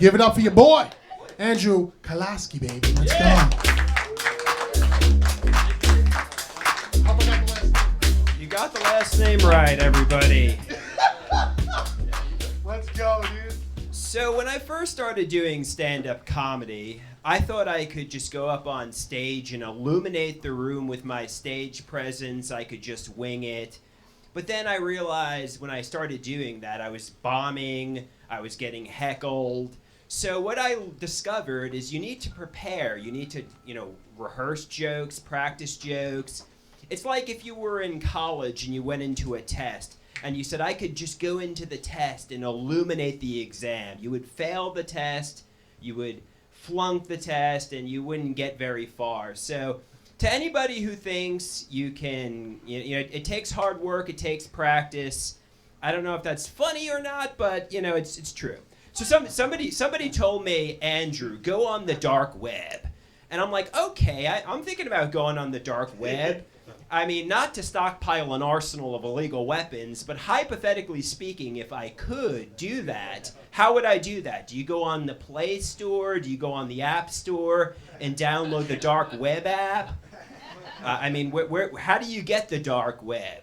Give it up for your boy, Andrew Kolaski, baby. Let's go. You got the last name right, everybody. Let's go, dude. So when I first started doing stand-up comedy, I thought I could just go up on stage and illuminate the room with my stage presence. I could just wing it. But then I realized when I started doing that, I was bombing, I was getting heckled. So what I discovered is you need to prepare. You need to, rehearse jokes, practice jokes. It's like if you were in college and you went into a test and you said, I could just go into the test and illuminate the exam. You would fail the test, you would flunk the test, and you wouldn't get very far. So to anybody who thinks you can, it takes hard work, it takes practice. I don't know if that's funny or not, but, it's true. So somebody told me, Andrew, go on the dark web. And I'm like, okay, I'm thinking about going on the dark web. I mean, not to stockpile an arsenal of illegal weapons, but hypothetically speaking, if I could do that, how would I do that? Do you go on the Play Store? Do you go on the App Store and download the dark web app? How do you get the dark web?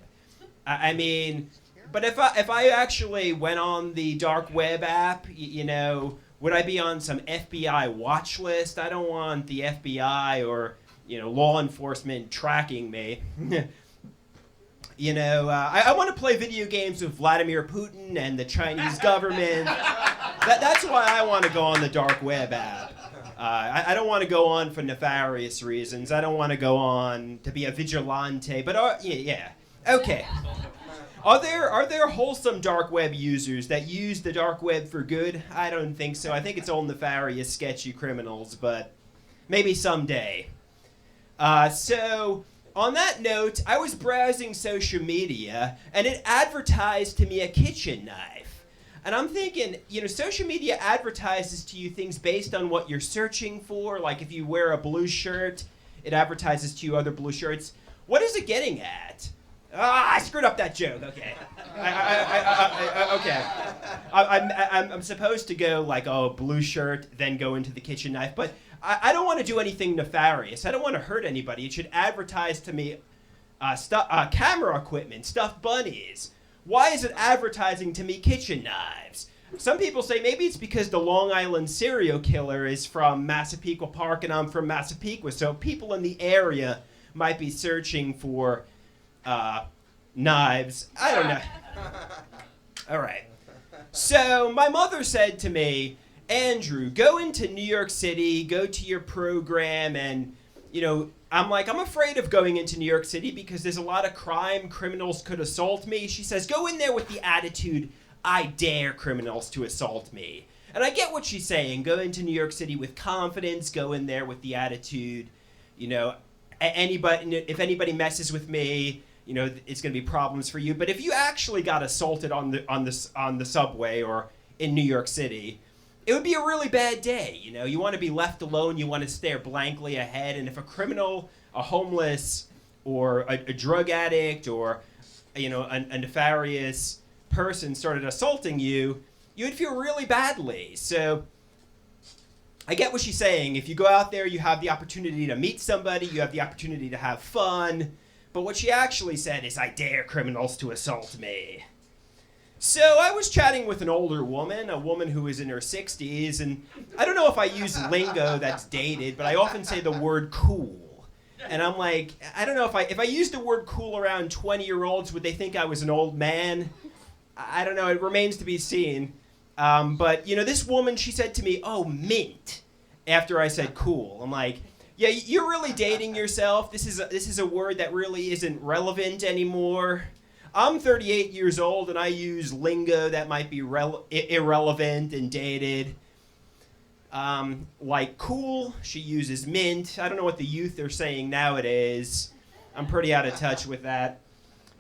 But if I actually went on the dark web app, would I be on some FBI watch list? I don't want the FBI or law enforcement tracking me. I want to play video games with Vladimir Putin and the Chinese government. That's why I want to go on the dark web app. I don't want to go on for nefarious reasons. I don't want to go on to be a vigilante. But yeah, okay. Are there wholesome dark web users that use the dark web for good? I don't think so. I think it's all nefarious, sketchy criminals, but maybe someday. So on that note, I was browsing social media, and it advertised to me a kitchen knife. And I'm thinking, social media advertises to you things based on what you're searching for. Like if you wear a blue shirt, it advertises to you other blue shirts. What is it getting at? I screwed up that joke. Okay. Okay. I'm supposed to go like, blue shirt, then go into the kitchen knife. But I don't want to do anything nefarious. I don't want to hurt anybody. It should advertise to me camera equipment, stuffed bunnies. Why is it advertising to me kitchen knives? Some people say maybe it's because the Long Island serial killer is from Massapequa Park and I'm from Massapequa. So people in the area might be searching for knives. I don't know. All right. So my mother said to me, Andrew, go into New York City, go to your program, and, I'm afraid of going into New York City because there's a lot of crime. Criminals could assault me. She says, go in there with the attitude, I dare criminals to assault me. And I get what she's saying. Go into New York City with confidence. Go in there with the attitude, if anybody messes with me, it's going to be problems for you. But if you actually got assaulted on the subway or in New York City, it would be a really bad day. You want to be left alone. You want to stare blankly ahead. And if a criminal, a homeless, or a drug addict, or a nefarious person started assaulting you, you would feel really badly. So I get what she's saying. If you go out there, you have the opportunity to meet somebody. You have the opportunity to have fun. But what she actually said is, I dare criminals to assault me. So I was chatting with an older woman, a woman who is in her 60s, and I don't know if I use lingo that's dated, but I often say the word cool. And I'm like, I don't know if I use the word cool around 20-year-olds, would they think I was an old man? I don't know, it remains to be seen. But this woman, she said to me, oh, mint, after I said cool. I'm like, yeah, you're really dating yourself. This is a word that really isn't relevant anymore. I'm 38 years old, and I use lingo that might be irrelevant and dated. Like cool, she uses mint. I don't know what the youth are saying nowadays. I'm pretty out of touch with that.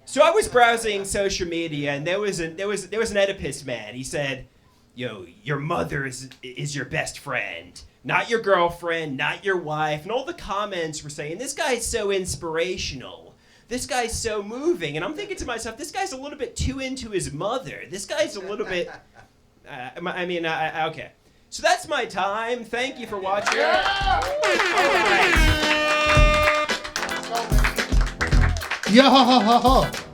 So I was browsing social media, and there was an Oedipus man. He said, your mother is your best friend. Not your girlfriend, not your wife. And all the comments were saying, this guy's so inspirational. This guy's so moving. And I'm thinking to myself, this guy's a little bit too into his mother. This guy's a little bit... okay. So that's my time. Thank you for watching. Yeah! All right. Yo!